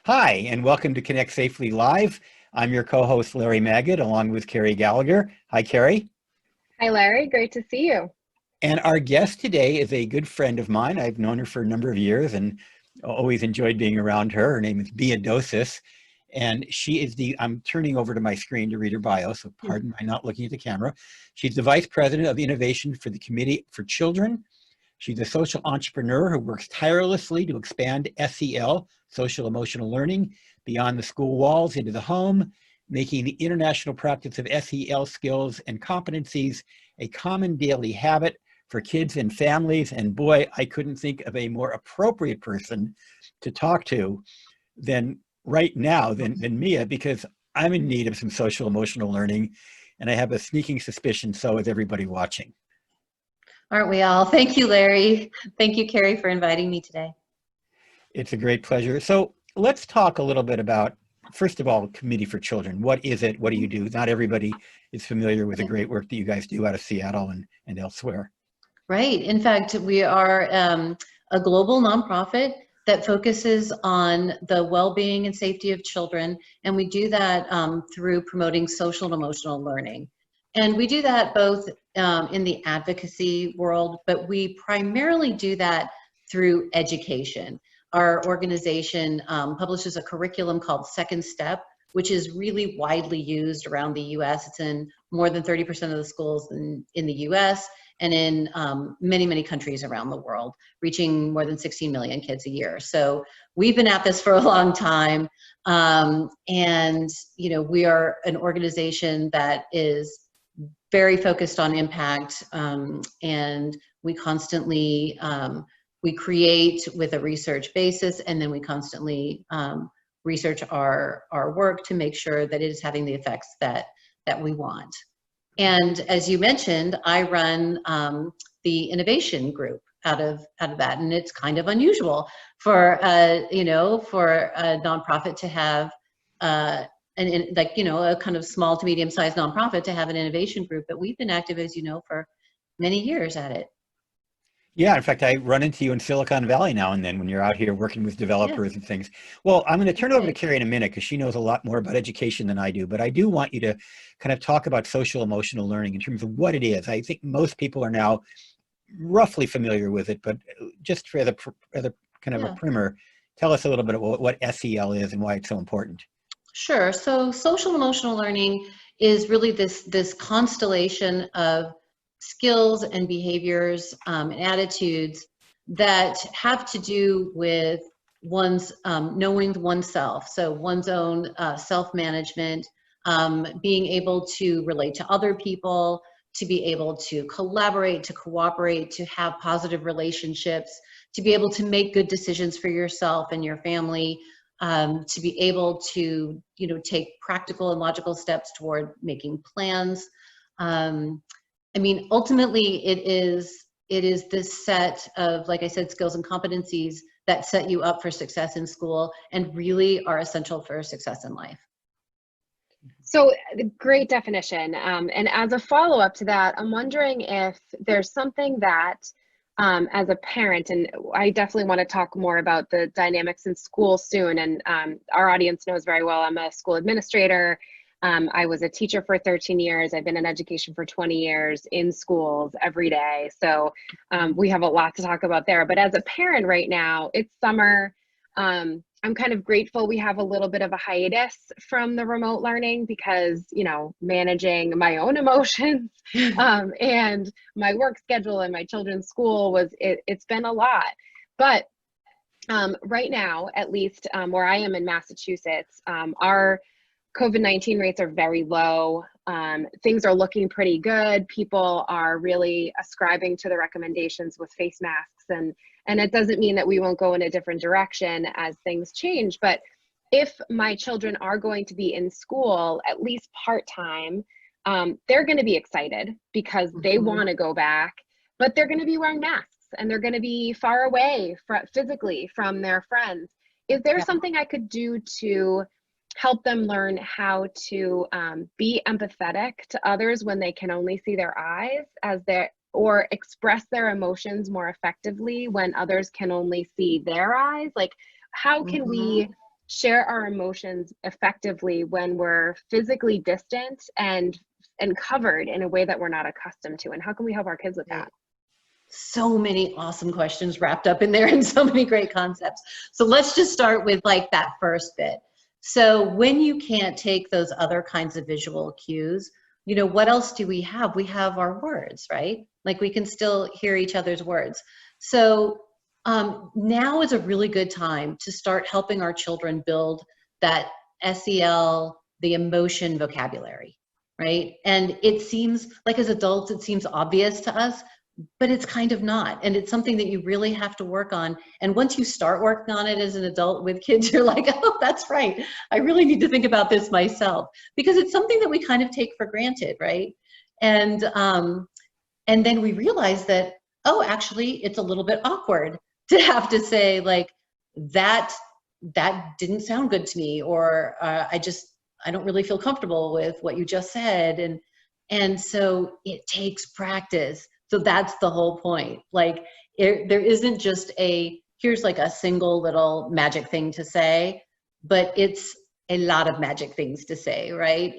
Hi, and welcome to Connect Safely Live. I'm your co-host, Larry Magid, along with Carrie Gallagher. Hi, Carrie. Hi, Larry. Great to see you. And our guest today is a good friend of mine. I've known her for a number of years and always enjoyed being around her. Her name is Bia Dosis, and she is I'm turning over to my screen to read her bio, so pardon my not looking at the camera. She's the Vice President of Innovation for the Committee for Children. She's a social entrepreneur who works tirelessly to expand SEL, social emotional learning, beyond the school walls into the home, making the international practice of SEL skills and competencies a common daily habit for kids and families. And boy, I couldn't think of a more appropriate person to talk to than right now than Mia, because I'm in need of some social emotional learning, and I have a sneaking suspicion so is everybody watching. Aren't we all? Thank you, Larry. Thank you, Carrie, for inviting me today. It's a great pleasure. So let's talk a little bit about, first of all, Committee for Children. What is it? What do you do? Not everybody is familiar with the great work that you guys do out of Seattle and elsewhere. Right. In fact, we are a global nonprofit that focuses on the well-being and safety of children, and we do that through promoting social and emotional learning. And we do that both in the advocacy world, but we primarily do that through education. Our organization publishes a curriculum called Second Step, which is really widely used around the US. It's in more than 30% of the schools in the US and in many, many countries around the world, reaching more than 16 million kids a year. So we've been at this for a long time. And we are an organization that is very focused on impact, and we constantly we create with a research basis, and then we constantly research our work to make sure that it is having the effects that we want. And as you mentioned, I run the innovation group out of that, and it's kind of unusual for for a nonprofit to have a kind of small to medium-sized nonprofit to have an innovation group, but we've been active, as you know, for many years at it. Yeah, in fact, I run into you in Silicon Valley now and then when you're out here working with developers and things. Well, I'm going to turn it over to Carrie in a minute because she knows a lot more about education than I do, but I do want you to kind of talk about social emotional learning in terms of what it is. I think most people are now roughly familiar with it, but just for the kind of a primer, tell us a little bit about what SEL is and why it's so important. Sure. So social emotional learning is really this constellation of skills and behaviors and attitudes that have to do with one's knowing oneself. So one's own self-management, being able to relate to other people, to be able to collaborate, to cooperate, to have positive relationships, to be able to make good decisions for yourself and your family, to be able to, take practical and logical steps toward making plans. I mean, ultimately, it is this set of, like I said, skills and competencies that set you up for success in school and really are essential for success in life. So great definition. And as a follow-up to that, I'm wondering if there's something that as a parent, and I definitely want to talk more about the dynamics in school soon. And our audience knows very well, I'm a school administrator. I was a teacher for 13 years. I've been in education for 20 years in schools every day. So we have a lot to talk about there. But as a parent right now, it's summer. I'm kind of grateful we have a little bit of a hiatus from the remote learning because, managing my own emotions and my work schedule and my children's school it's been a lot. But right now, at least where I am in Massachusetts, our COVID-19 rates are very low. Things are looking pretty good. People are really ascribing to the recommendations with face masks, and it doesn't mean that we won't go in a different direction as things change. But if my children are going to be in school, at least part-time, they're going to be excited because they want to go back, but they're going to be wearing masks and they're going to be far away physically from their friends. Is there something I could do to help them learn how to be empathetic to others when they can only see their eyes or express their emotions more effectively when others can only see their eyes? Like, how can we share our emotions effectively when we're physically distant and covered in a way that we're not accustomed to? And how can we help our kids with that? So many awesome questions wrapped up in there and so many great concepts. So let's just start with like that first bit. So when you can't take those other kinds of visual cues, you know, what else do we have? We have our words, right? Like we can still hear each other's words. So now is a really good time to start helping our children build that SEL, the emotion vocabulary, right? And it seems like as adults, it seems obvious to us, but it's kind of not. And it's something that you really have to work on. And once you start working on it as an adult with kids, you're like, oh, that's right. I really need to think about this myself, because it's something that we kind of take for granted, right? And then we realize that, oh, actually, it's a little bit awkward to have to say like, that didn't sound good to me, or I don't really feel comfortable with what you just said. And so it takes practice. So that's the whole point. Like there isn't just here's like a single little magic thing to say, but it's a lot of magic things to say, right?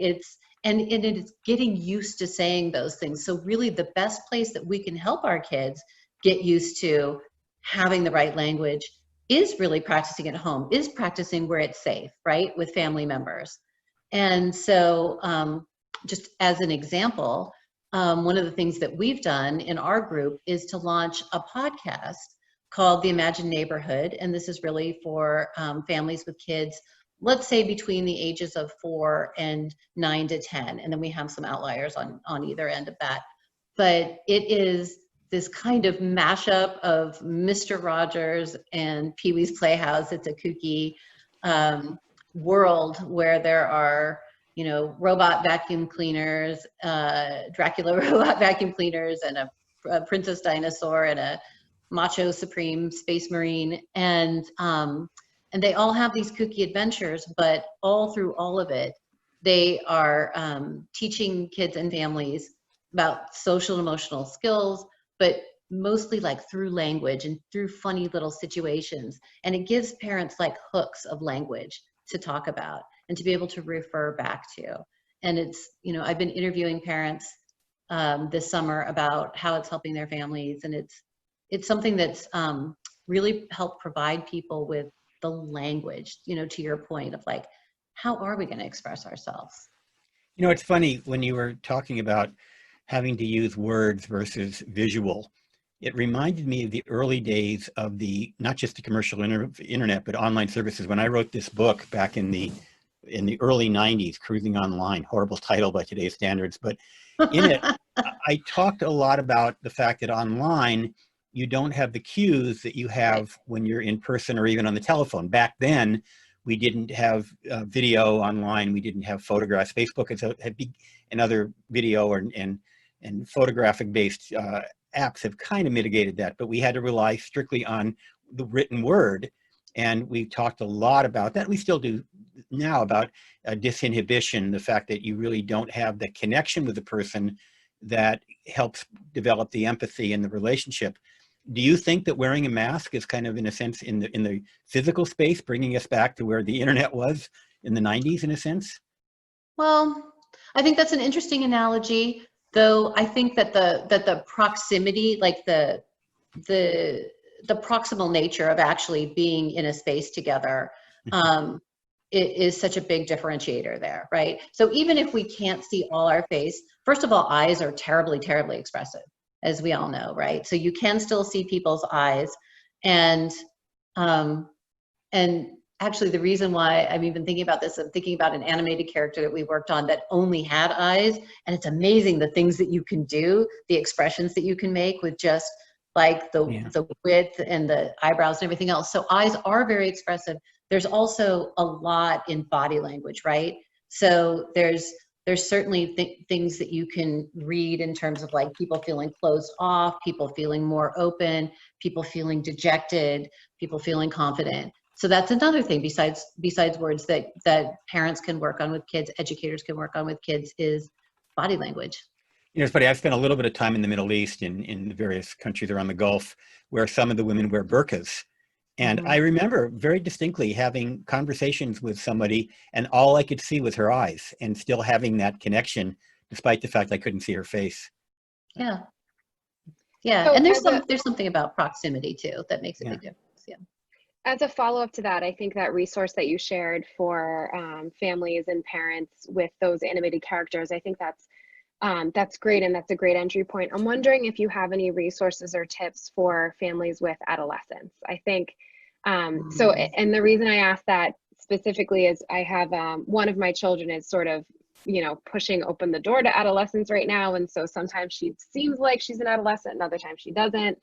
And it's getting used to saying those things. So really the best place that we can help our kids get used to having the right language is really practicing at home, is practicing where it's safe, right? With family members. And so just as an example, one of the things that we've done in our group is to launch a podcast called The Imagined Neighborhood. And this is really for families with kids, let's say between the ages of 4 and 9 to 10. And then we have some outliers on either end of that. But it is this kind of mashup of Mr. Rogers and Pee-wee's Playhouse. It's a kooky world where there are, you know, robot vacuum cleaners, Dracula robot vacuum cleaners, and a princess dinosaur, and a macho supreme space marine, and they all have these kooky adventures. But all through all of it, they are teaching kids and families about social and emotional skills, but mostly like through language and through funny little situations. And it gives parents like hooks of language to talk about and to be able to refer back to. And it's, you know, I've been interviewing parents this summer about how it's helping their families. And it's something that's really helped provide people with the language, you know, to your point of like, how are we going to express ourselves? You know, it's funny when you were talking about having to use words versus visual. It reminded me of the early days of not just the commercial internet, but online services. When I wrote this book back in the early 90s, Cruising Online, horrible title by today's standards, but in it, I talked a lot about the fact that online, you don't have the cues that you have when you're in person or even on the telephone. Back then, we didn't have video online. We didn't have photographs. Facebook and other video and photographic-based apps have kind of mitigated that, but we had to rely strictly on the written word. And we talked a lot about that. We still do now about disinhibition, the fact that you really don't have the connection with the person that helps develop the empathy and the relationship. Do you think that wearing a mask is kind of, in a sense, in the physical space, bringing us back to where the internet was in the 90s, in a sense? Well, I think that's an interesting analogy, though. I think that the proximity, like the proximal nature of actually being in a space together, it is such a big differentiator there, right? So even if we can't see all our face, first of all, eyes are terribly, terribly expressive, as we all know, right? So you can still see people's eyes. And actually the reason why I'm even thinking about this, I'm thinking about an animated character that we worked on that only had eyes. And it's amazing the things that you can do, the expressions that you can make with just like the width and the eyebrows and everything else. So eyes are very expressive. There's also a lot in body language, right? So there's certainly things that you can read in terms of like people feeling closed off, people feeling more open, people feeling dejected, people feeling confident. So that's another thing besides words that parents can work on with kids, educators can work on with kids, is body language. You know, it's funny, I've spent a little bit of time in the Middle East, in the various countries around the Gulf, where some of the women wear burqas. And I remember very distinctly having conversations with somebody and all I could see was her eyes and still having that connection despite the fact I couldn't see her face. Yeah. Yeah. So And there's something about proximity too that makes a big difference. Yeah. As a follow-up to that, I think that resource that you shared for families and parents with those animated characters, I think that's great, and that's a great entry point. I'm wondering if you have any resources or tips for families with adolescents. I think so, and the reason I asked that specifically is I have one of my children is sort of, pushing open the door to adolescence right now, and so sometimes she seems like she's an adolescent, and other times she doesn't.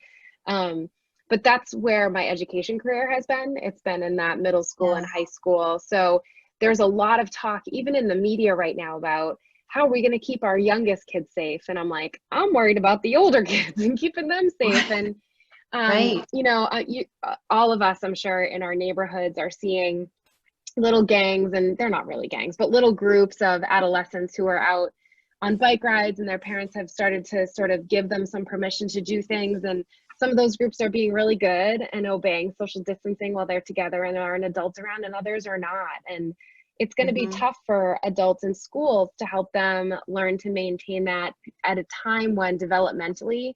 But that's where my education career has been. It's been in that middle school and high school. So there's a lot of talk, even in the media right now, about how are we going to keep our youngest kids safe? And I'm like, I'm worried about the older kids and keeping them safe. And, Right. all of us, I'm sure, in our neighborhoods are seeing little gangs, and they're not really gangs, but little groups of adolescents who are out on bike rides, and their parents have started to sort of give them some permission to do things. And some of those groups are being really good and obeying social distancing while they're together and there are adults around, and others are not. And it's going to be tough for adults in schools to help them learn to maintain that at a time when developmentally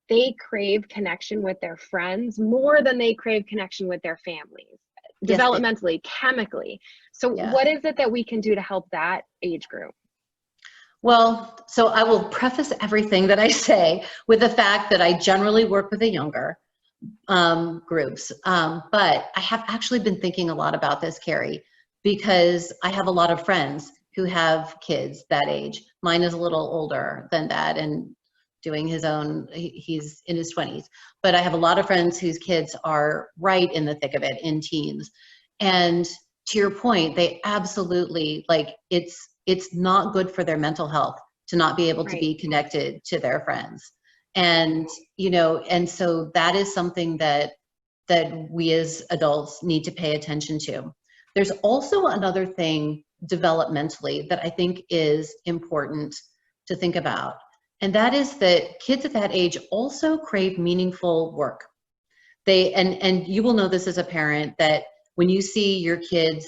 they crave connection with their friends more than they crave connection with their families, developmentally, chemically. So what is it that we can do to help that age group? Well, so I will preface everything that I say with the fact that I generally work with the younger groups. But I have actually been thinking a lot about this, Carrie, because I have a lot of friends who have kids that age. Mine is a little older than that and doing his own, he's in his 20s. But I have a lot of friends whose kids are right in the thick of it, in teens. And to your point, they absolutely, like, it's not good for their mental health to not be able to be connected to their friends. And, and so that is something that we as adults need to pay attention to. There's also another thing developmentally that I think is important to think about. And that is that kids at that age also crave meaningful work. And you will know this as a parent, that when you see your kids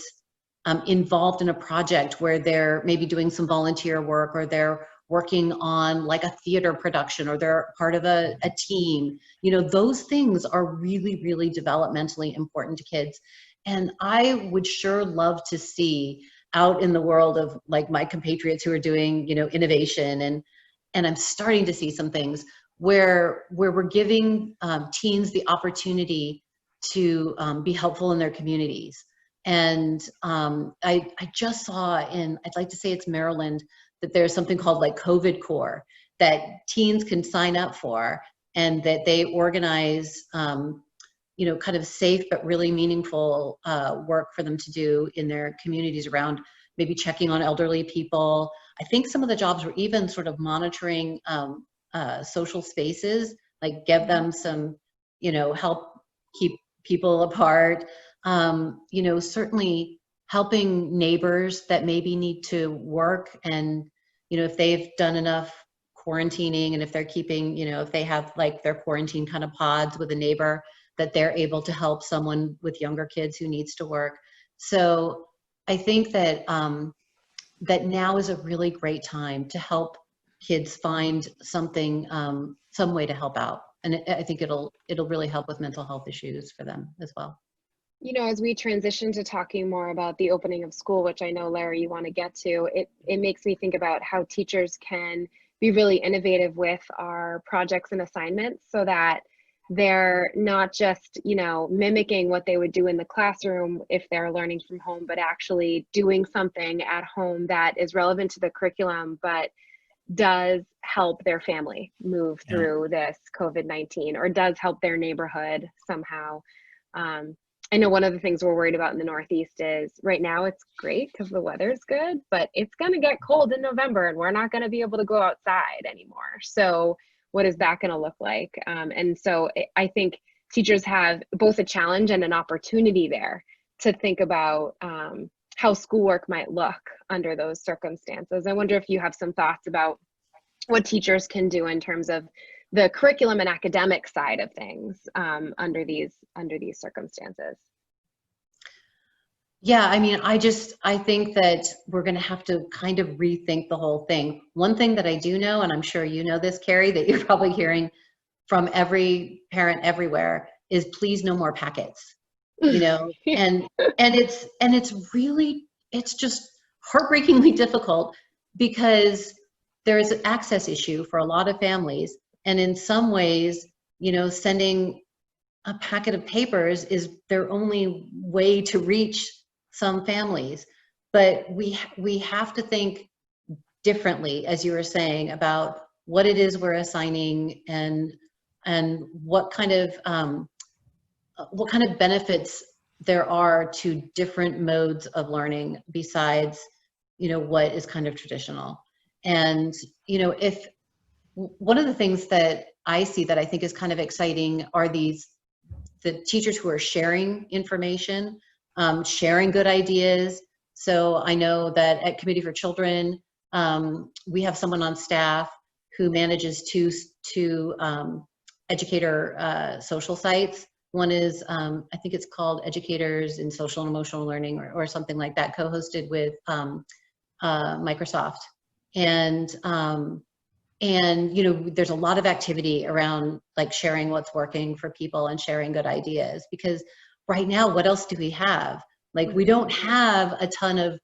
involved in a project where they're maybe doing some volunteer work, or they're working on like a theater production, or they're part of a team, those things are really, really developmentally important to kids. And I would sure love to see out in the world of like my compatriots who are doing, innovation, and I'm starting to see some things where we're giving teens the opportunity to be helpful in their communities. And I just saw I'd like to say it's Maryland, that there's something called like COVID Corps that teens can sign up for, and that they organize, kind of safe but really meaningful work for them to do in their communities around maybe checking on elderly people. I think some of the jobs were even sort of monitoring social spaces, like give them some, help keep people apart. Certainly helping neighbors that maybe need to work, and, if they've done enough quarantining, and if they're keeping, if they have like their quarantine kind of pods with a neighbor, that they're able to help someone with younger kids who needs to work. So I think that that now is a really great time to help kids find something, some way to help out. And I think it'll really help with mental health issues for them as well. As we transition to talking more about the opening of school, which I know, Larry, you want to get to, it makes me think about how teachers can be really innovative with our projects and assignments, so that they're not just, mimicking what they would do in the classroom if they're learning from home, but actually doing something at home that is relevant to the curriculum, but does help their family move through this COVID-19, or does help their neighborhood somehow. I know one of the things we're worried about in the Northeast is right now it's great because the weather's good, but it's going to get cold in November and we're not going to be able to go outside anymore. So what is that going to look like? And so I think teachers have both a challenge and an opportunity there to think about how schoolwork might look under those circumstances. I wonder if you have some thoughts about what teachers can do in terms of the curriculum and academic side of things under these circumstances? Yeah, I mean, I think that we're going to have to kind of rethink the whole thing. One thing that I do know, and I'm sure you know this, Carrie, that you're probably hearing from every parent everywhere, is please no more packets. You know, and it's just heartbreakingly difficult, because there is an access issue for a lot of families, and in some ways, you know, sending a packet of papers is their only way to reach some families. But we have to think differently, as you were saying, about what it is we're assigning, and what kind of benefits there are to different modes of learning besides, you know, what is kind of traditional. And, you know, if one of the things that I see that I think is kind of exciting are the teachers who are sharing information, sharing good ideas. So I know that at Committee for Children, we have someone on staff who manages two educator social sites. One is, I think it's called Educators in Social and Emotional Learning, or something like that, co-hosted with Microsoft. And you know, there's a lot of activity around like sharing what's working for people and sharing good ideas, because right now, what else do we have? Like, we don't have a ton of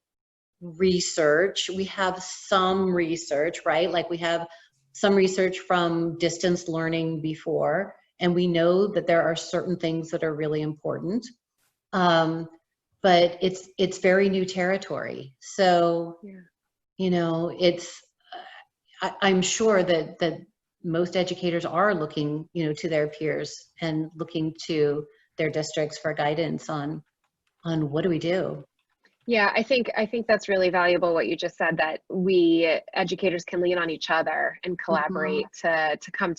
research. We have some research, right? Like, we have some research from distance learning before, and we know that there are certain things that are really important. But it's very new territory. So, yeah, you know, I'm sure that most educators are looking, you know, to their peers and looking to their districts for guidance on what do we do. Yeah, I think that's really valuable what you just said, that we educators can lean on each other and collaborate to come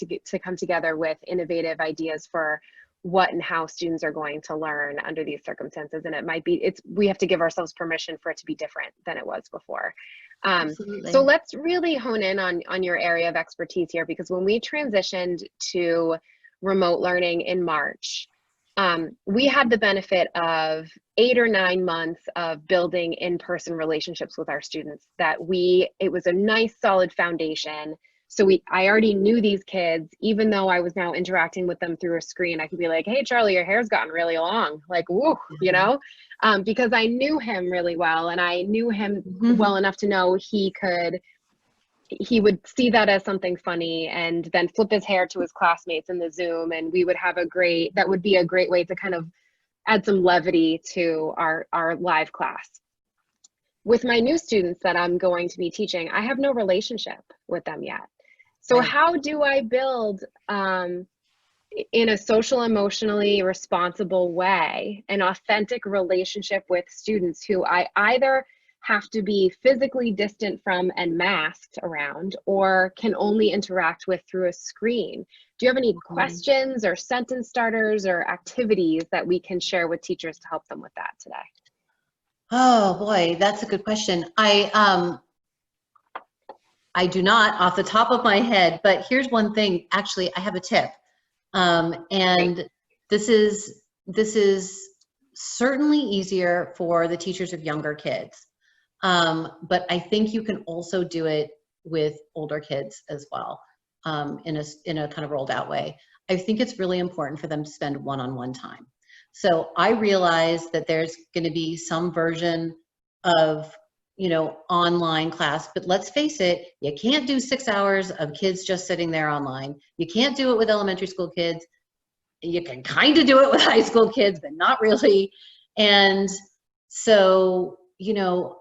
together with innovative ideas for what and how students are going to learn under these circumstances. And it might be, we have to give ourselves permission for it to be different than it was before. So let's really hone in on your area of expertise here, because when we transitioned to remote learning in March, we had the benefit of 8 or 9 months of building in-person relationships with our students. It was a nice solid foundation. So I already knew these kids, even though I was now interacting with them through a screen. I could be like, hey, Charlie, your hair's gotten really long. Like, woo, you know, because I knew him really well, and I knew him well enough to know he would see that as something funny and then flip his hair to his classmates in the Zoom. And we would have that would be a great way to kind of add some levity to our live class. With my new students that I'm going to be teaching, I have no relationship with them yet. So how do I build, in a social, emotionally responsible way, an authentic relationship with students who I either have to be physically distant from and masked around, or can only interact with through a screen? Do you have any questions or sentence starters or activities that we can share with teachers to help them with that today? Oh boy, that's a good question. I do not off the top of my head, but here's one thing. Actually, I have a tip. And this is certainly easier for the teachers of younger kids. But I think you can also do it with older kids as well, in a kind of rolled out way. I think it's really important for them to spend one-on-one time. So I realize that there's going to be some version of, you know, online class, but let's face it, you can't do 6 hours of kids just sitting there online. You can't do it with elementary school kids. You can kind of do it with high school kids, but not really. And so, you know,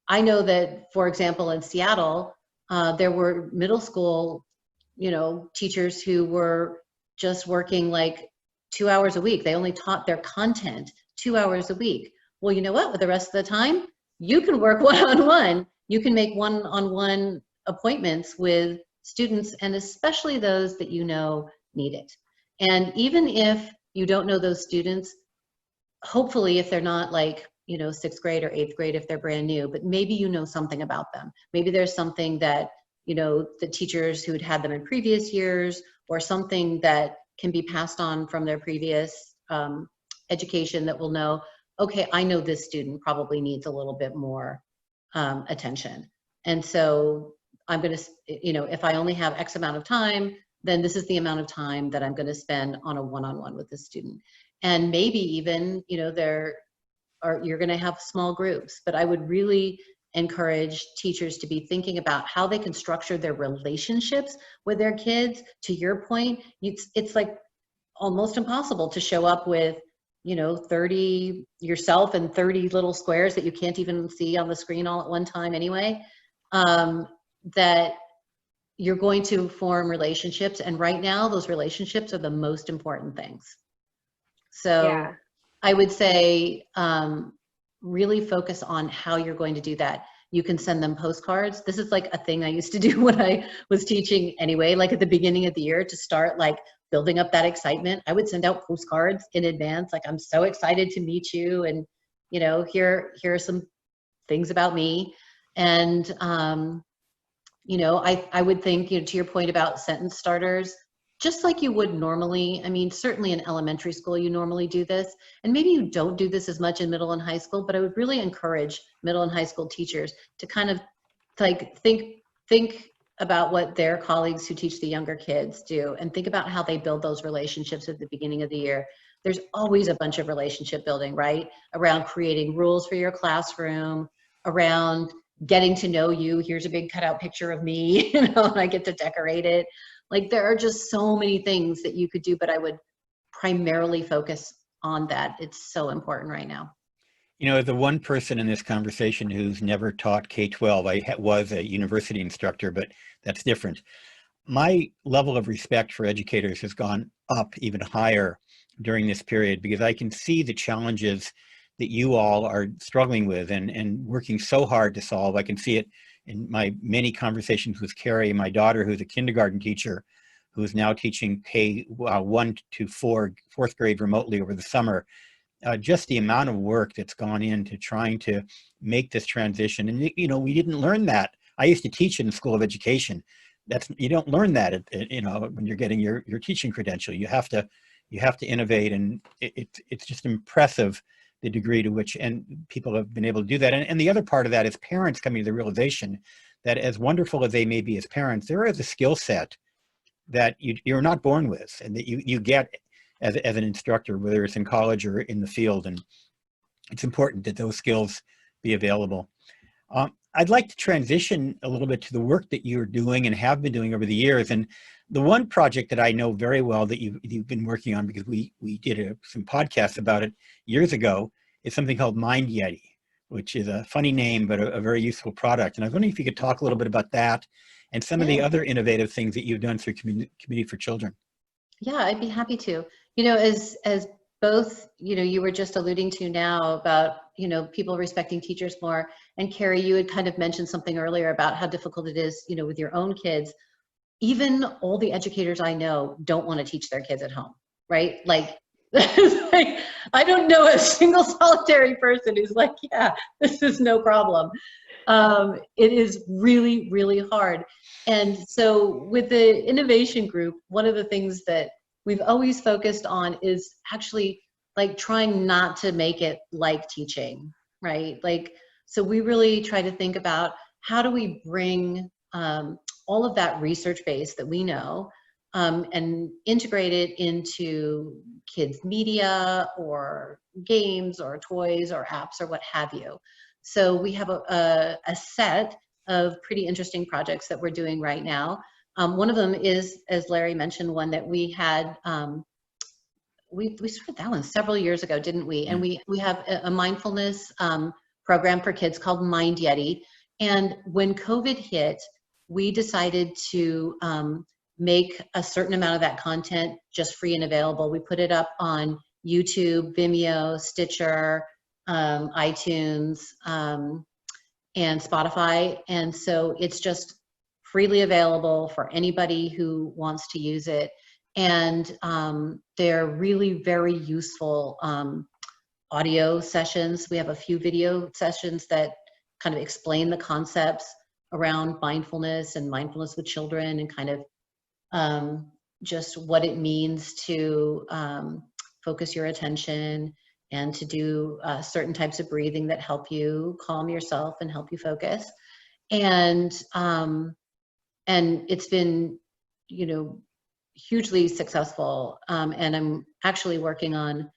I know that, for example, in Seattle, there were middle school, you know, teachers who were just working like 2 hours a week. They only taught their content 2 hours a week. Well, you know what? With the rest of the time, you can work one-on-one. You can make one-on-one appointments with students, and especially those that you know need it. And even if you don't know those students, hopefully if they're not like, you know, 6th grade or 8th grade, if they're brand new, but maybe you know something about them. Maybe there's something that the teachers who had had them in previous years, or something that can be passed on from their previous education that will know, okay, I know this student probably needs a little bit more attention. And so I'm going to, if I only have X amount of time, then this is the amount of time that I'm going to spend on a one-on-one with the student. And maybe even, you're going to have small groups, but I would really encourage teachers to be thinking about how they can structure their relationships with their kids. To your point, it's like almost impossible to show up with 30 yourself and 30 little squares that you can't even see on the screen all at one time anyway. That you're going to form relationships, and right now those relationships are the most important things. So Yeah. I would say really focus on how you're going to do that. You can send them postcards. This is like a thing I used to do when I was teaching anyway, like at the beginning of the year, to start like building up that excitement. I would send out postcards in advance, like, I'm so excited to meet you, and here are some things about me. And I would think, to your point about sentence starters, just like you would normally. I mean, certainly in elementary school, you normally do this, and maybe you don't do this as much in middle and high school, but I would really encourage middle and high school teachers to kind of like think about what their colleagues who teach the younger kids do, and think about how they build those relationships at the beginning of the year. There's always a bunch of relationship building, right? Around creating rules for your classroom, around getting to know you. Here's a big cutout picture of me, and I get to decorate it. Like, there are just so many things that you could do, but I would primarily focus on that. It's so important right now. The one person in this conversation who's never taught K-12, I was a university instructor, but that's different. My level of respect for educators has gone up even higher during this period, because I can see the challenges that you all are struggling with and working so hard to solve. I can see it in my many conversations with Carrie, my daughter, who's a kindergarten teacher, who's now teaching K1 to 4th grade remotely over the summer. Just the amount of work that's gone into trying to make this transition. And, we didn't learn that. I used to teach in the School of Education. You don't learn that, when you're getting your teaching credential. You have to innovate, and it's just impressive the degree to which and people have been able to do that. And the other part of that is parents coming to the realization that, as wonderful as they may be as parents, there is a skill set that you're not born with, and that you get as an instructor, whether it's in college or in the field. And it's important that those skills be available. I'd like to transition a little bit to the work that you're doing and have been doing over the years. And the one project that I know very well that you've been working on, because we did some podcasts about it years ago, is something called Mind Yeti, which is a funny name, but a very useful product. And I was wondering if you could talk a little bit about that and some of the other innovative things that you've done through Community for Children. Yeah, I'd be happy to. As both, you were just alluding to now about, people respecting teachers more. And Carrie, you had kind of mentioned something earlier about how difficult it is, with your own kids. Even all the educators I know don't want to teach their kids at home, right? Like, I don't know a single solitary person who's like, yeah, this is no problem. It is really, really hard. And so with the innovation group, one of the things that we've always focused on is actually like trying not to make it like teaching, right? Like, so we really try to think about how do we bring all of that research base that we know and integrate it into kids' media or games or toys or apps or what have you. So we have a set of pretty interesting projects that we're doing right now. One of them is, as Larry mentioned, one that we had, we started that one several years ago, didn't we? And we have a mindfulness program for kids called Mind Yeti. And when COVID hit, we decided to make a certain amount of that content just free and available. We put it up on YouTube, Vimeo, Stitcher, iTunes, and Spotify. And so it's just freely available for anybody who wants to use it. And they're really very useful audio sessions. We have a few video sessions that kind of explain the concepts around mindfulness and mindfulness with children, and kind of just what it means to focus your attention and to do certain types of breathing that help you calm yourself and help you focus. And it's been, you know, hugely successful. And I'm actually working on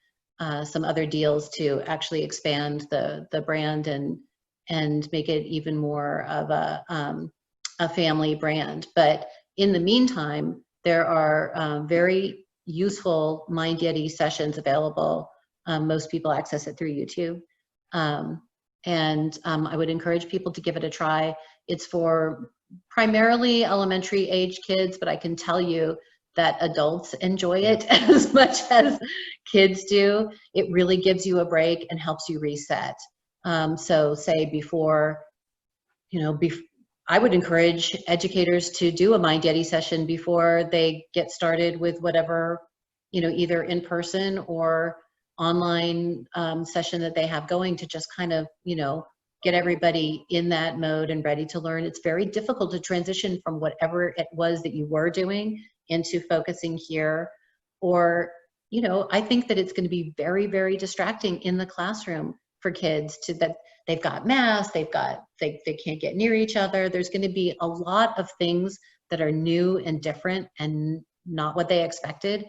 some other deals to actually expand the brand and make it even more of a family brand. But in the meantime, there are very useful Mind Yeti sessions available. Most people access it through YouTube. I would encourage people to give it a try. It's for primarily elementary age kids, but I can tell you that adults enjoy it as much as kids do. It really gives you a break and helps you reset. So say before, you know, I would encourage educators to do a Mind Yeti session before they get started with whatever, you know, either in person or online session that they have going, to just kind of, you know, get everybody in that mode and ready to learn. It's very difficult to transition from whatever it was that you were doing into focusing here. Or, you know, I think that it's going to be very, very distracting in the classroom for kids that they've got masks, they can't get near each other. There's going to be a lot of things that are new and different and not what they expected.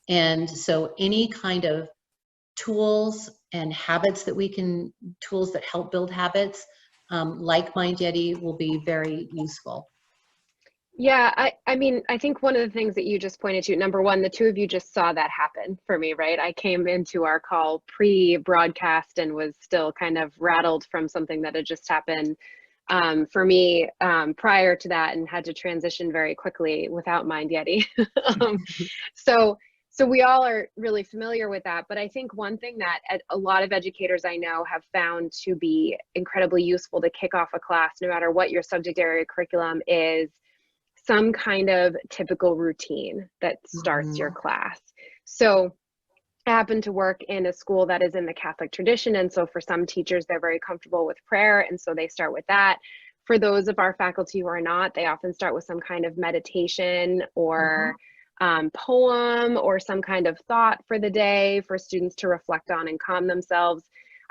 And so any kind of tools and habits tools that help build habits, like Mind Yeti, will be very useful. Yeah, I mean, I think one of the things that you just pointed to, number one, the two of you just saw that happen for me, right? I came into our call pre-broadcast and was still kind of rattled from something that had just happened for me prior to that, and had to transition very quickly without Mind Yeti. So we all are really familiar with that. But I think one thing that a lot of educators I know have found to be incredibly useful to kick off a class, no matter what your subject area curriculum is, some kind of typical routine that starts your class. So I happen to work in a school that is in the Catholic tradition. And so for some teachers, they're very comfortable with prayer. And so they start with that. For those of our faculty who are not, they often start with some kind of meditation or poem or some kind of thought for the day for students to reflect on and calm themselves.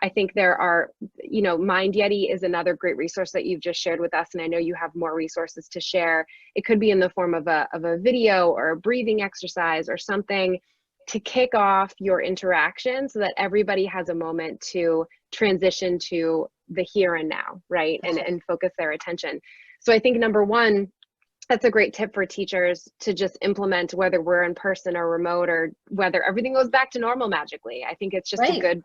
I think there are, you know, Mind Yeti is another great resource that you've just shared with us, and I know you have more resources to share. It could be in the form of a video or a breathing exercise or something to kick off your interaction so that everybody has a moment to transition to the here and now, right? And focus their attention. So I think number one, that's a great tip for teachers to just implement, whether we're in person or remote, or whether everything goes back to normal magically. I think it's just a good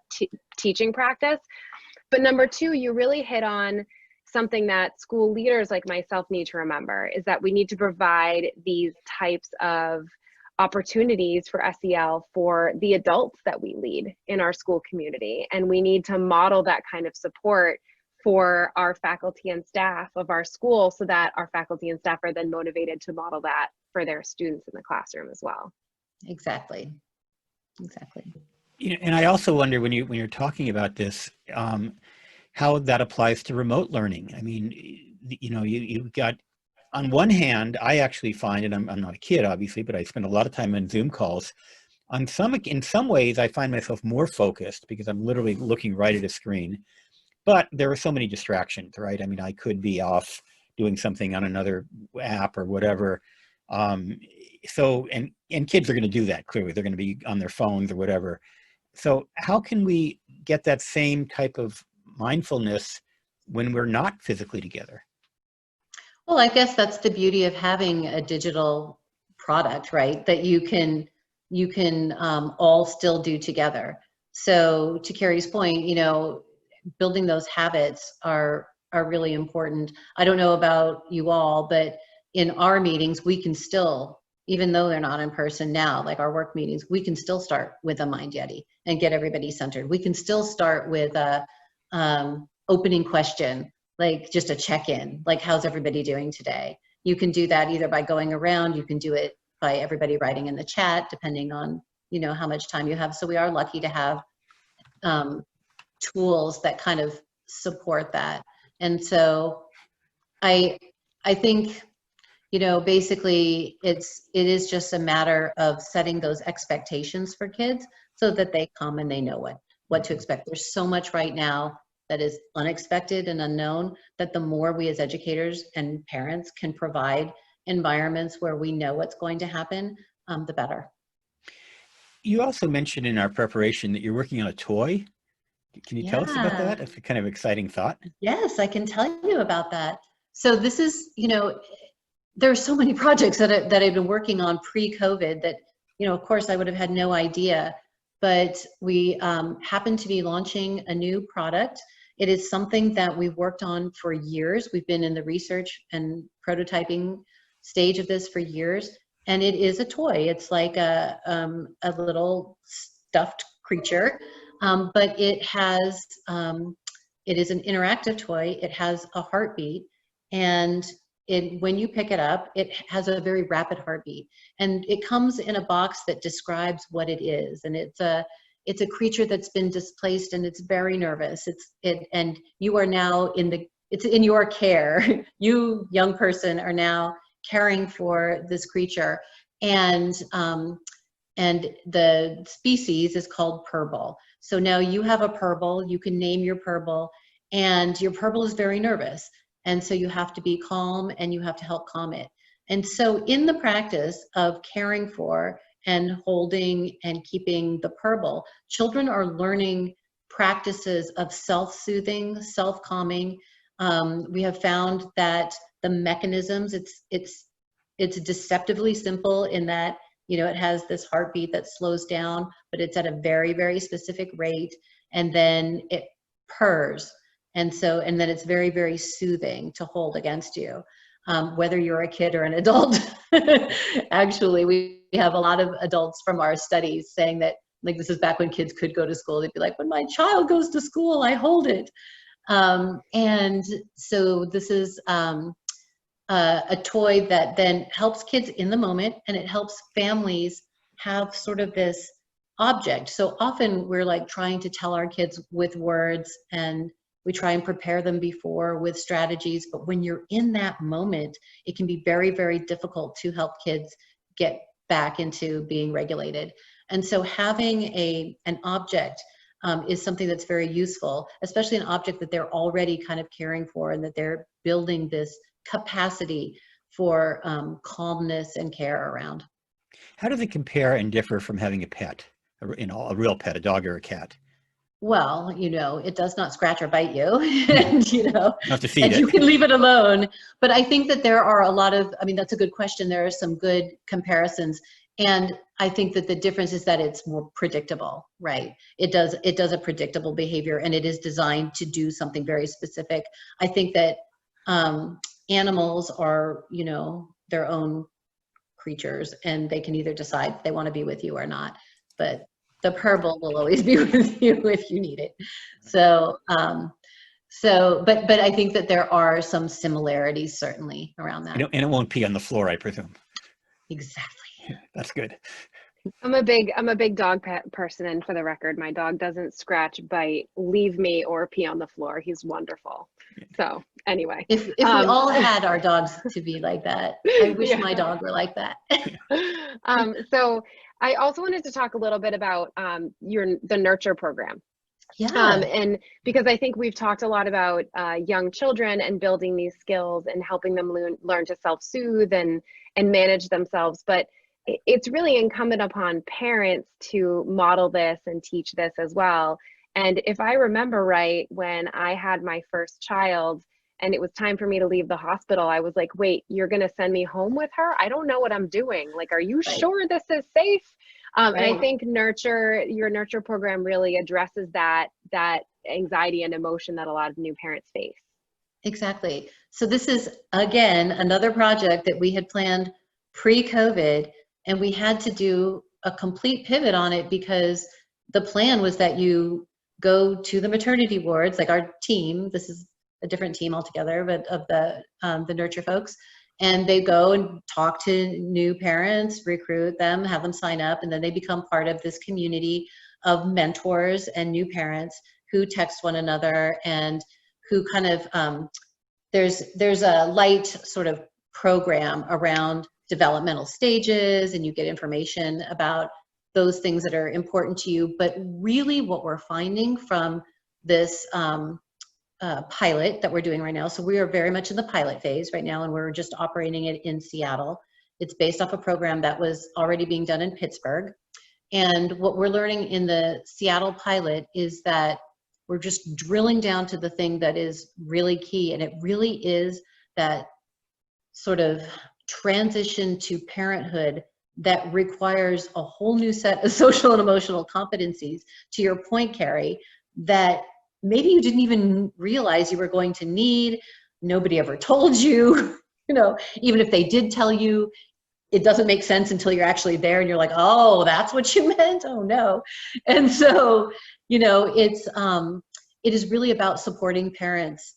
teaching practice. But number two, you really hit on something that school leaders like myself need to remember, is that we need to provide these types of opportunities for SEL for the adults that we lead in our school community. And we need to model that kind of support for our faculty and staff of our school, so that our faculty and staff are then motivated to model that for their students in the classroom as well. Exactly. You know, and I also wonder, when you're talking about this, how that applies to remote learning. I mean, you know, you've got, on one hand, I actually find, and I'm not a kid obviously, but I spend a lot of time on Zoom calls. In some ways, I find myself more focused because I'm literally looking right at a screen. But there are so many distractions, right? I mean, I could be off doing something on another app or whatever. So kids are going to do that, clearly. They're going to be on their phones or whatever. So how can we get that same type of mindfulness when we're not physically together? Well, I guess that's the beauty of having a digital product, right? That you can all still do together. So to Carrie's point, you know, building those habits are really important. I don't know about you all, but in our meetings, we can still, even though they're not in person now, like our work meetings, we can still start with a Mind Yeti and get everybody centered. We can still start with a opening question, like just a check-in, like how's everybody doing today? You can do that either by going around, you can do it by everybody writing in the chat, depending on, you know, how much time you have. So we are lucky to have tools that kind of support that. And so I think, you know, basically it is just a matter of setting those expectations for kids so that they come and they know what to expect. There's so much right now that is unexpected and unknown, that the more we as educators and parents can provide environments where we know what's going to happen, the better. You also mentioned in our preparation that you're working on a toy. Can you tell us about Yeah. that? That's a kind of exciting thought. Yes, I can tell you about that. So this is, you know, there's so many projects that I've been working on pre-COVID that, you know, of course I would have had no idea, but we happen to be launching a new product. It is something that we've worked on for years. We've been in the research and prototyping stage of this for years, and it is a toy. It's like a little stuffed creature, but it has, it is an interactive toy. It has a heartbeat, and when you pick it up, it has a very rapid heartbeat, and it comes in a box that describes what it is. And it's a creature that's been displaced, and it's very nervous. And you are now it's in your care. You, young person, are now caring for this creature, and the species is called purple. So now you have a purple. You can name your purple, and your purple is very nervous. And so you have to be calm, and you have to help calm it. And so in the practice of caring for and holding and keeping the purple, children are learning practices of self-soothing, self-calming. We have found that the mechanisms, it's deceptively simple in that, you know, it has this heartbeat that slows down, but it's at a very, very specific rate, and then it purrs. And then it's very, very soothing to hold against you, whether you're a kid or an adult. Actually, we have a lot of adults from our studies saying that, like, this is back when kids could go to school. They'd be like, when my child goes to school, I hold it. And so this is a toy that then helps kids in the moment, and it helps families have sort of this object. So often we're like trying to tell our kids with words, and we try and prepare them before with strategies, but when you're in that moment, it can be very, very difficult to help kids get back into being regulated. And so having an object is something that's very useful, especially an object that they're already kind of caring for, and that they're building this capacity for calmness and care around. How do they compare and differ from having a pet, a real pet, a dog or a cat? Well, you know, it does not scratch or bite you, and, you know, You have to feed and you it. can leave it alone. But I think that there are a lot of, I mean, that's a good question. There are some good comparisons. And I think that the difference is that it's more predictable, right? It does a predictable behavior, and it is designed to do something very specific. I think that animals are, you know, their own creatures, and they can either decide if they want to be with you or not. But the purple will always be with you if you need it. So, but I think that there are some similarities certainly around that. And it won't pee on the floor, I presume. Exactly. That's good. I'm a big dog pet person, and for the record, my dog doesn't scratch, bite, leave me, or pee on the floor. He's wonderful. So anyway, if we all had our dogs to be like that, I wish yeah. my dog were like that. So I also wanted to talk a little bit about the Nurture program. Yeah. And because I think we've talked a lot about young children and building these skills and helping them learn to self-soothe and manage themselves, but it's really incumbent upon parents to model this and teach this as well. And if I remember right, when I had my first child and it was time for me to leave the hospital, I was like, wait, you're going to send me home with her? I don't know what I'm doing. Like, are you sure this is safe? And I think your Nurture program really addresses that anxiety and emotion that a lot of new parents face. Exactly. So this is, again, another project that we had planned pre-COVID, and we had to do a complete pivot on it because the plan was that you go to the maternity wards, like our team, this is a different team altogether, but of the Nurture folks, and they go and talk to new parents, recruit them, have them sign up, and then they become part of this community of mentors and new parents who text one another and who kind of, there's a light sort of program around developmental stages, and you get information about those things that are important to you. But really what we're finding from this pilot that we're doing right now, so we are very much in the pilot phase right now, and we're just operating it in Seattle. It's based off a program that was already being done in Pittsburgh. And what we're learning in the Seattle pilot is that we're just drilling down to the thing that is really key. And it really is that sort of transition to parenthood that requires a whole new set of social and emotional competencies, to your point, Carrie, that maybe you didn't even realize you were going to need. Nobody ever told you, even if they did tell you, it doesn't make sense until you're actually there and you're like, oh, that's what you meant? Oh no. And so, it is really about supporting parents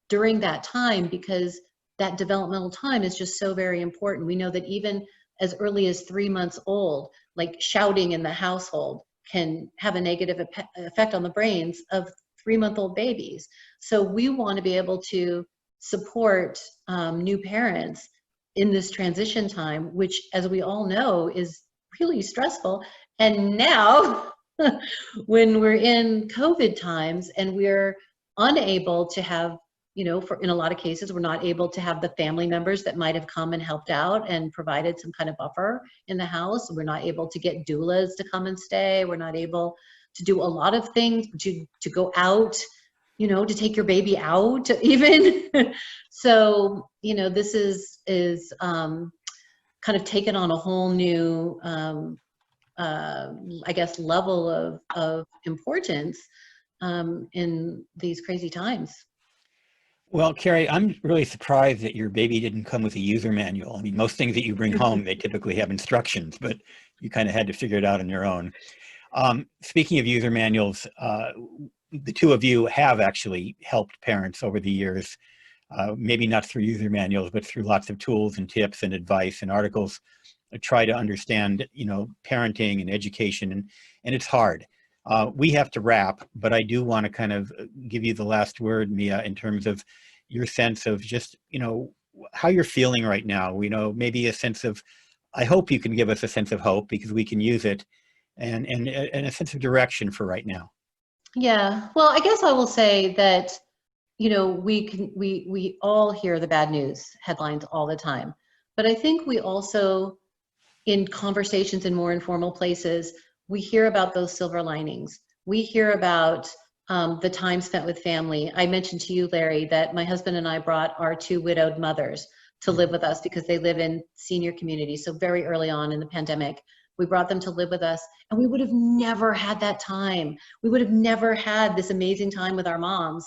during that time, because that developmental time is just so very important. We know that even as early as 3 months old, like shouting in the household can have a negative effect on the brains of 3-month-old babies. So we want to be able to support new parents in this transition time, which, as we all know, is really stressful. And now when we're in COVID times and we're unable to have, in a lot of cases, we're not able to have the family members that might have come and helped out and provided some kind of buffer in the house. We're not able to get doulas to come and stay. We're not able to do a lot of things, to go out, to take your baby out even. So, this is kind of taken on a whole new, I guess, level of importance in these crazy times. Well, Carrie, I'm really surprised that your baby didn't come with a user manual. I mean, most things that you bring home, they typically have instructions, but you kind of had to figure it out on your own. Speaking of user manuals, the two of you have actually helped parents over the years, maybe not through user manuals, but through lots of tools and tips and advice and articles, try to understand, parenting and education, and it's hard. We have to wrap, but I do want to kind of give you the last word, Mia, in terms of your sense of just, how you're feeling right now. Maybe a sense of, I hope you can give us a sense of hope, because we can use it, and a sense of direction for right now. Yeah, well, I guess I will say that, we all hear the bad news headlines all the time, but I think we also, in conversations in more informal places, we hear about those silver linings. We hear about the time spent with family. I mentioned to you, Larry, that my husband and I brought our 2 widowed mothers to live with us because they live in senior communities. So very early on in the pandemic, we brought them to live with us, and we would have never had that time. We would have never had this amazing time with our moms,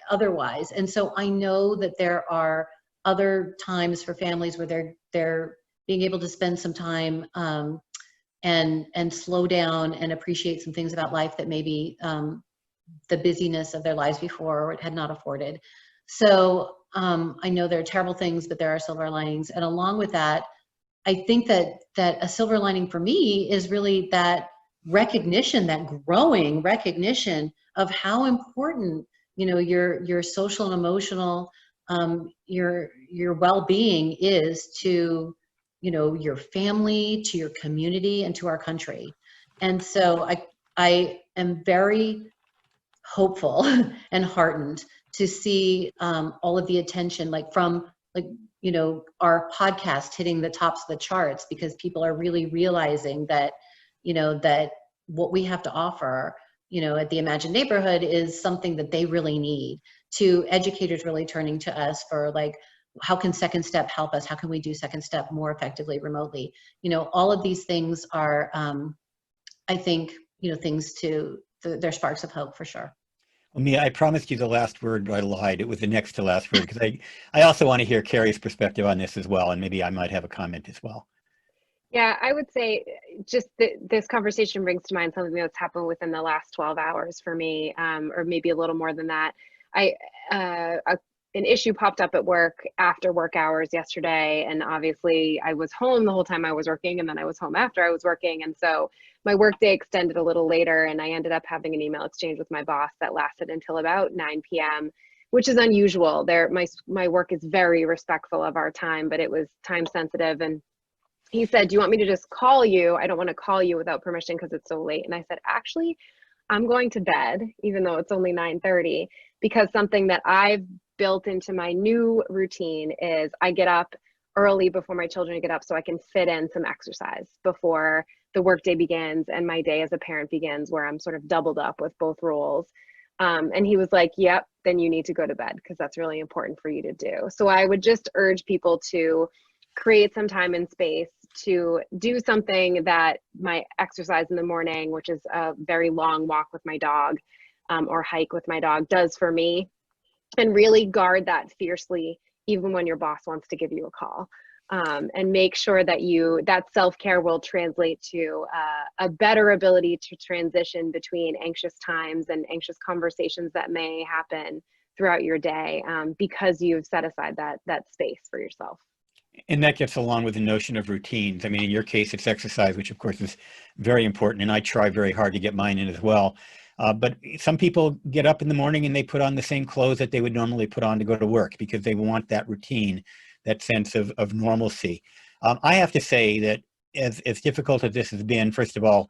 otherwise. And so I know that there are other times for families where they're being able to spend some time and slow down and appreciate some things about life that maybe the busyness of their lives before had not afforded. So I know there are terrible things, but there are silver linings. And along with that, I think that a silver lining for me is really that recognition, that growing recognition of how important, your social and emotional, your well-being is to, your family, to your community, and to our country. And so I am very hopeful and heartened to see all of the attention, from our podcast hitting the tops of the charts, because people are really realizing that, that what we have to offer, at the Imagine Neighborhood is something that they really need. To educators really turning to us for how can Second Step help us? How can we do Second Step more effectively remotely? All of these things are, I think, things they're sparks of hope for sure. Well, Mia, I promised you the last word, but I lied. It was the next to last word, because I also want to hear Carrie's perspective on this as well, and maybe I might have a comment as well. Yeah, I would say just this conversation brings to mind something that's happened within the last 12 hours for me, or maybe a little more than that. An issue popped up at work after work hours yesterday, and obviously I was home the whole time I was working, and then I was home after I was working, and so my work day extended a little later, and I ended up having an email exchange with my boss that lasted until about 9 p.m. which is unusual. My work is very respectful of our time, but it was time sensitive. And he said, "Do you want me to just call you? I don't want to call you without permission because it's so late." And I said, "Actually, I'm going to bed, even though it's only 9:30, because something that I've built into my new routine is I get up early before my children get up so I can fit in some exercise before the workday begins and my day as a parent begins, where I'm sort of doubled up with both roles." And he was like, "Yep, then you need to go to bed because that's really important for you to do." So I would just urge people to create some time and space to do something that my exercise in the morning, which is a very long walk with my dog, or hike with my dog, does for me, and really guard that fiercely, even when your boss wants to give you a call. And make sure that that self-care will translate to a better ability to transition between anxious times and anxious conversations that may happen throughout your day, because you've set aside that space for yourself. And that gets along with the notion of routines. I mean, in your case, it's exercise, which of course is very important. And I try very hard to get mine in as well. But some people get up in the morning and they put on the same clothes that they would normally put on to go to work because they want that routine, that sense of normalcy. I have to say that as difficult as this has been, first of all,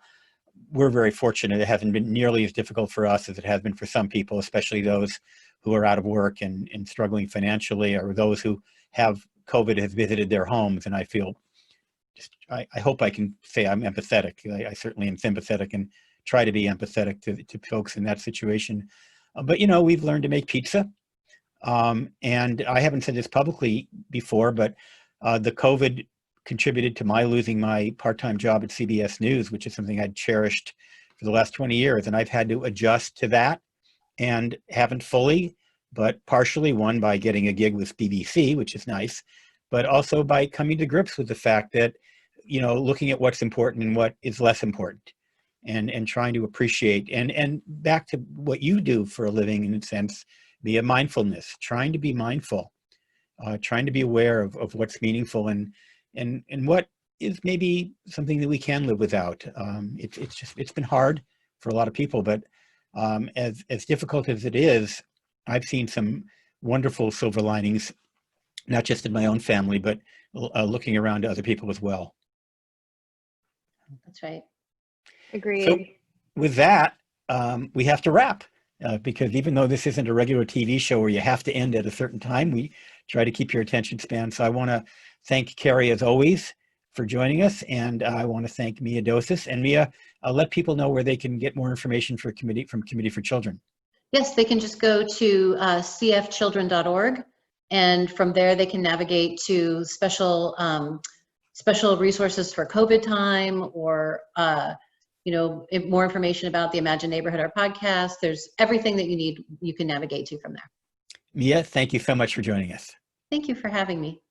we're very fortunate. It hasn't been nearly as difficult for us as it has been for some people, especially those who are out of work and struggling financially, or those who have COVID has visited their homes. And I feel I hope I can say I'm empathetic. I certainly am sympathetic and try to be empathetic to folks in that situation. But, we've learned to make pizza. And I haven't said this publicly before, but the COVID contributed to my losing my part-time job at CBS News, which is something I'd cherished for the last 20 years. And I've had to adjust to that, and haven't fully, but partially, one by getting a gig with BBC, which is nice, but also by coming to grips with the fact that, looking at what's important and what is less important, and trying to appreciate, and back to what you do for a living, in a sense, via mindfulness, trying to be mindful, trying to be aware of what's meaningful and what is maybe something that we can live without. It's been hard for a lot of people, but as difficult as it is, I've seen some wonderful silver linings, not just in my own family, but looking around to other people as well. That's right. Agreed. So with that, we have to wrap, because even though this isn't a regular TV show where you have to end at a certain time, we try to keep your attention span. So I want to thank Carrie, as always, for joining us. And I want to thank Mia Dosis. And Mia, let people know where they can get more information from Committee for Children. Yes, they can just go to cfchildren.org, and from there they can navigate to special resources for COVID time, or more information about the Imagine Neighborhood, our podcast. There's everything that you need, you can navigate to from there. Mia, thank you so much for joining us. Thank you for having me.